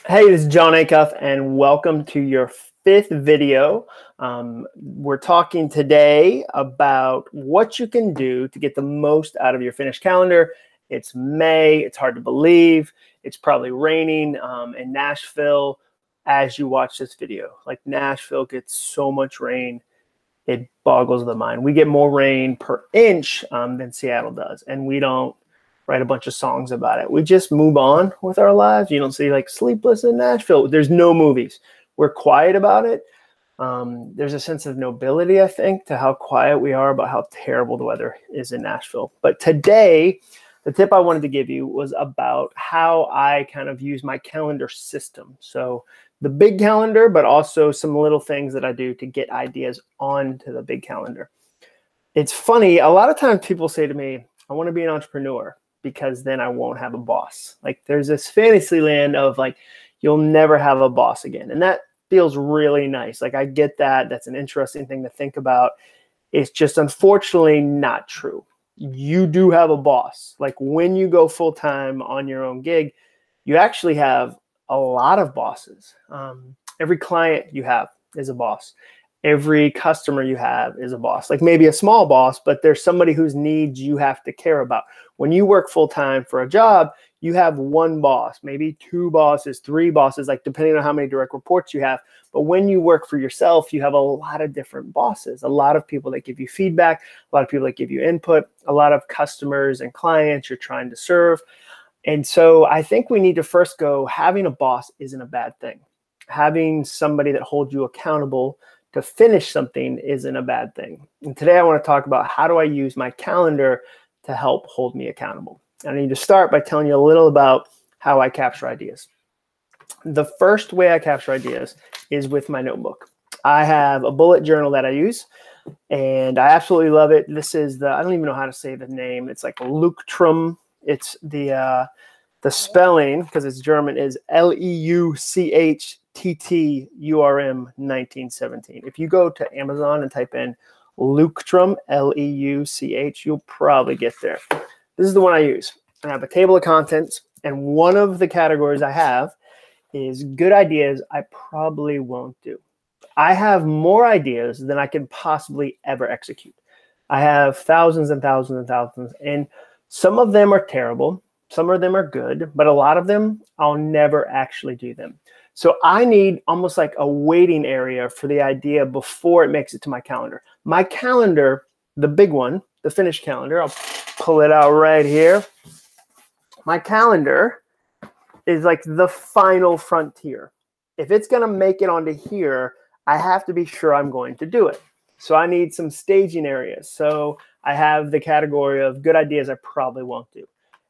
Hey, this is John Acuff, and welcome to your fifth video. We're talking today about what you can do to get the most out of your finished calendar. It's May. It's hard to believe. It's probably raining in Nashville as you watch this video. Like, Nashville gets so much rain, it boggles the mind. We get more rain per inch than Seattle does, and we don't write a bunch of songs about it. We just move on with our lives. You don't see like Sleepless in Nashville. There's no movies. We're quiet about it. There's a sense of nobility, I think, to how quiet we are about how terrible the weather is in Nashville. But today, the tip I wanted to give you was about how I kind of use my calendar system. So the big calendar, but also some little things that I do to get ideas onto the big calendar. It's funny. A lot of times people say to me, I want to be an entrepreneur, because then I won't have a boss. Like, there's this fantasy land of like, you'll never have a boss again. And that feels really nice. Like, I get that. That's an interesting thing to think about. It's just unfortunately not true. You do have a boss. Like, when you go full-time on your own gig, you actually have a lot of bosses. Every client you have is a boss. Every customer you have is a boss, like maybe a small boss, but there's somebody whose needs you have to care about. When you work full-time for a job, you have one boss, maybe two bosses, three bosses, like depending on how many direct reports you have. But when you work for yourself, you have a lot of different bosses, a lot of people that give you feedback, a lot of people that give you input, a lot of customers and clients you're trying to serve. And so I think we need to first go, having a boss isn't a bad thing. Having somebody that holds you accountable to finish something isn't a bad thing. And today I want to talk about how do I use my calendar to help hold me accountable. And I need to start by telling you a little about how I capture ideas. The first way I capture ideas is with my notebook. I have a bullet journal that I use, and I absolutely love it. This is I don't even know how to say the name. It's like Leuchtturm. It's the spelling, because it's German, is Leuchtturm 1917. If you go to Amazon and type in Leuchtturm, Leuch, you'll probably get there. This is the one I use. I have a table of contents, and one of the categories I have is good ideas I probably won't do. I have more ideas than I can possibly ever execute. I have thousands and thousands and thousands, and some of them are terrible. Some of them are good, but a lot of them, I'll never actually do them. So I need almost like a waiting area for the idea before it makes it to my calendar. My calendar, the big one, the finished calendar, I'll pull it out right here. My calendar is like the final frontier. If it's going to make it onto here, I have to be sure I'm going to do it. So I need some staging areas. So I have the category of good ideas I probably won't do,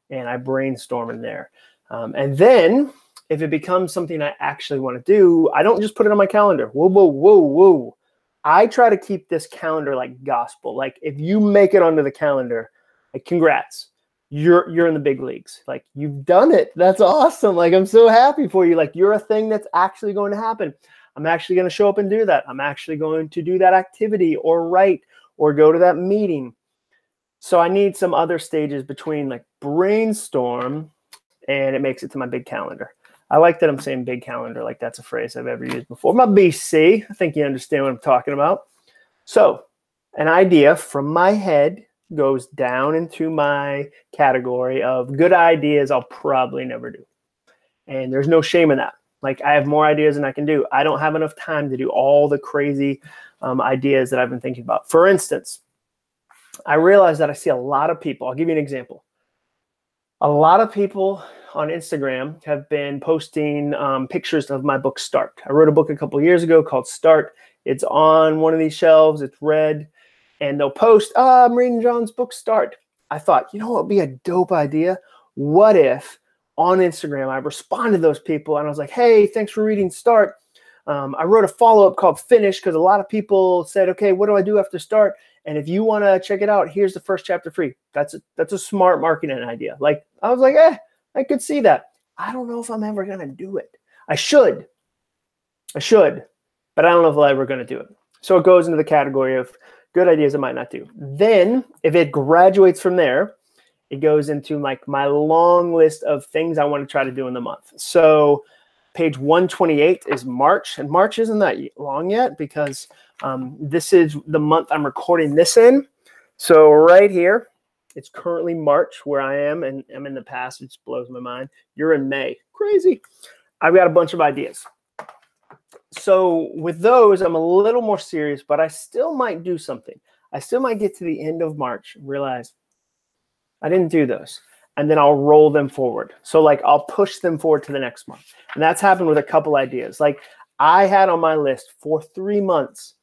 and I brainstorm in there. And then if it becomes something I actually want to do, I don't just put it on my calendar. Whoa, whoa, whoa, whoa. I try to keep this calendar like gospel. Like, if you make it onto the calendar, like, congrats. You're in the big leagues. Like, you've done it. That's awesome. Like, I'm so happy for you. Like, you're a thing that's actually going to happen. I'm actually going to show up and do that. I'm actually going to do that activity or write or go to that meeting. So I need some other stages between like brainstorm and it makes it to my big calendar. I like that I'm saying big calendar, like that's a phrase I've ever used before. My BC, I think you understand what I'm talking about. So an idea from my head goes down into my category of good ideas I'll probably never do. And there's no shame in that. Like, I have more ideas than I can do. I don't have enough time to do all the crazy ideas that I've been thinking about. For instance, I realize that I see a lot of people. I'll give you an example. A lot of people on Instagram have been posting pictures of my book, Start. I wrote a book a couple of years ago called Start. It's on one of these shelves. It's red. And they'll post, I'm reading John's book, Start. I thought, you know what would be a dope idea? What if on Instagram I responded to those people and I was like, hey, thanks for reading Start. I wrote a follow-up called Finish, because a lot of people said, okay, what do I do after Start? And if you want to check it out, here's the first chapter free. That's a smart marketing idea. Like, I was like, I could see that. I don't know if I'm ever going to do it. I should, but I don't know if I'm ever going to do it. So it goes into the category of good ideas I might not do. Then if it graduates from there, it goes into like my long list of things I want to try to do in the month. So page 128 is March, and March isn't that long yet because this is the month I'm recording this in. So right here, it's currently March where I am, and I'm in the past. It just blows my mind. You're in May. Crazy. I've got a bunch of ideas. So with those, I'm a little more serious, but I still might do something. I still might get to the end of March and realize I didn't do those. And then I'll roll them forward. So like I'll push them forward to the next month. And that's happened with a couple ideas. Like I had on my list for 3 months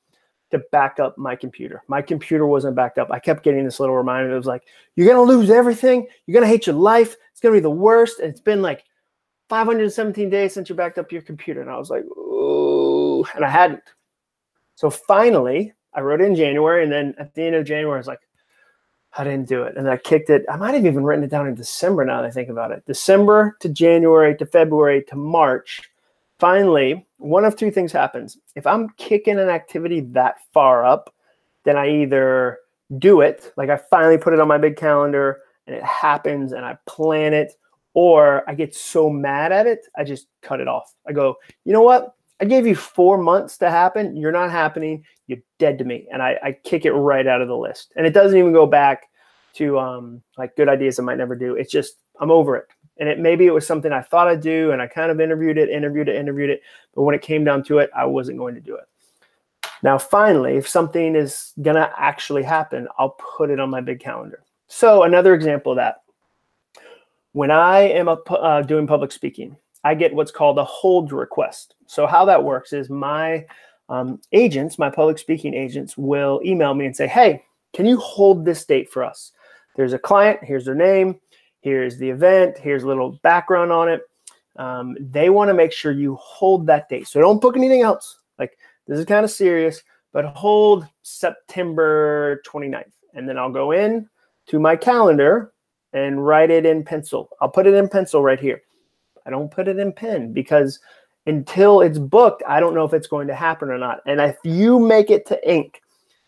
to back up my computer. My computer wasn't backed up. I kept getting this little reminder. It was like, you're going to lose everything. You're going to hate your life. It's going to be the worst. And it's been like 517 days since you backed up your computer. And I was like, ooh, and I hadn't. So finally, I wrote it in January. And then at the end of January, I was like, I didn't do it. And I kicked it. I might have even written it down in December now that I think about it. December to January to February to March. Finally, one of two things happens. If I'm kicking an activity that far up, then I either do it, like I finally put it on my big calendar and it happens and I plan it, or I get so mad at it, I just cut it off. I go, you know what? I gave you 4 months to happen. You're not happening. You're dead to me. And I kick it right out of the list. And it doesn't even go back to like good ideas I might never do. It's just, I'm over it. And maybe it was something I thought I'd do, and I kind of interviewed it. But when it came down to it, I wasn't going to do it. Now, finally, if something is going to actually happen, I'll put it on my big calendar. So another example of that, when I am doing public speaking, I get what's called a hold request. So how that works is my agents, my public speaking agents, will email me and say, hey, can you hold this date for us? There's a client, here's their name, here's the event, here's a little background on it. They want to make sure you hold that date. So don't book anything else. Like, this is kind of serious, but hold September 29th. And then I'll go in to my calendar and write it in pencil. I'll put it in pencil right here. I don't put it in pen because until it's booked, I don't know if it's going to happen or not. And if you make it to ink,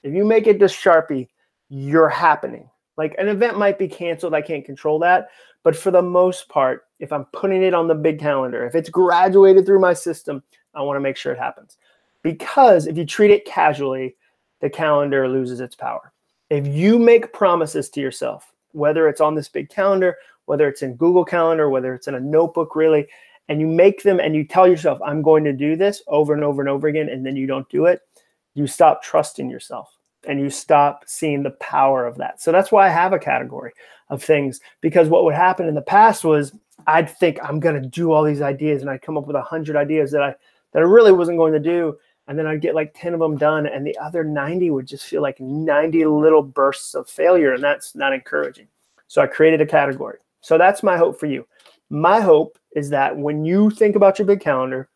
if you make it to Sharpie, you're happening. Like an event might be canceled. I can't control that. But for the most part, if I'm putting it on the big calendar, if it's graduated through my system, I want to make sure it happens. Because if you treat it casually, the calendar loses its power. If you make promises to yourself, whether it's on this big calendar, whether it's in Google Calendar, whether it's in a notebook really, and you make them and you tell yourself, I'm going to do this over and over and over again, and then you don't do it, you stop trusting yourself and you stop seeing the power of that. So that's why I have a category of things, because what would happen in the past was I'd think I'm going to do all these ideas and I'd come up with 100 ideas that I really wasn't going to do. And then I'd get like 10 of them done, and the other 90 would just feel like 90 little bursts of failure, and that's not encouraging. So I created a category. So that's my hope for you. My hope is that when you think about your big calendar,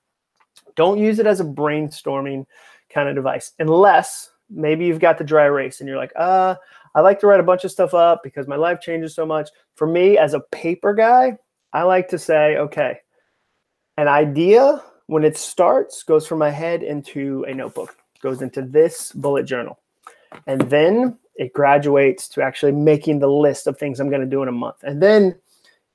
don't use it as a brainstorming kind of device, unless maybe you've got the dry erase and you're like, I like to write a bunch of stuff up because my life changes so much. For me, as a paper guy, I like to say, okay, an idea, when it starts, goes from my head into a notebook, goes into this bullet journal. And then it graduates to actually making the list of things I'm going to do in a month. And then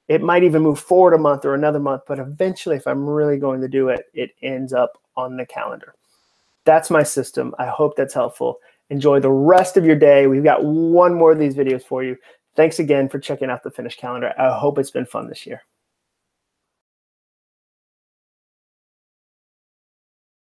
it might even move forward a month or another month. But eventually, if I'm really going to do it, it ends up on the calendar. That's my system. I hope that's helpful. Enjoy the rest of your day. We've got one more of these videos for you. Thanks again for checking out the Finished Calendar. I hope it's been fun this year.